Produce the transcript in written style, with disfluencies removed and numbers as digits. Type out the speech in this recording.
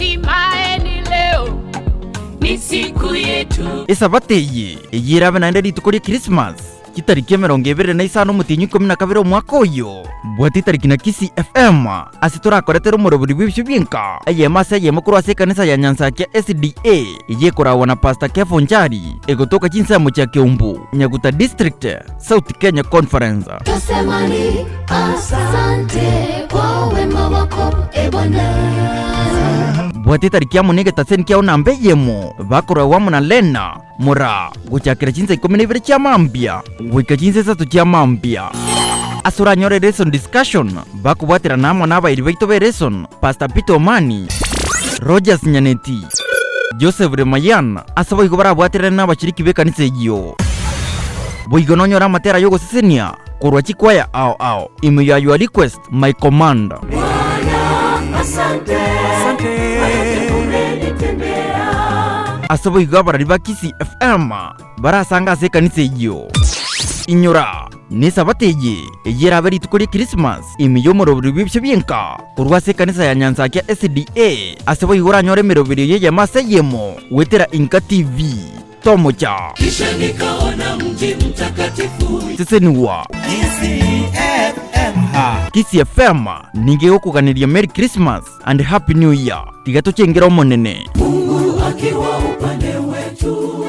hatimaye ni leo, ni siku yetu. Isabateye yirabe na ndedi tukuri Christmas kitariki 25 mutinyi 12 mwaka uyu bwati tariki na Kisi FM asitora koretero muroburi bw'ibyo byinka ayemase yemakuru ase kanisa ya Nyanzake SDA yekora na Pastor Kefonjari egotoka kinsa mu cya Kiumbu Nyaguta District South Kenya Conference. Tusemani asante kwa wema wako Bwana. Bwati tariki ya munege taseni kia unambe yemo bakora wamu na Lena mura guchakira chinsa 12 cha mambia wika chinsa 3 cha mambia asura nyore reson discussion bakubwatira namo naba ilibeito bereson Pastor Peter Mani Rogers Nyaneti Joseph Remayan asaba igobara bwatira n'abakiriki bekanitse iyo boigononyora matera yogo sesenia korwa chikwaya ao imiyo your request my command. Asante asabo igabara riba Kisi FM barasanga se kanise iyo inyora nisabateye yera bari tukuri Christmas imiyo morobiri bibyo byenka kurwa se kanisa ya Nyanzake SDA asabo igora nyore merobiri ye yamase yemo wetera Inka TV tomocha kisha nikaona mji mtakatifu seseniwa Kisi FM ningeo kuganiria Merry Christmas and Happy New Year tigato chengera monene Mungu akiwa upande wetu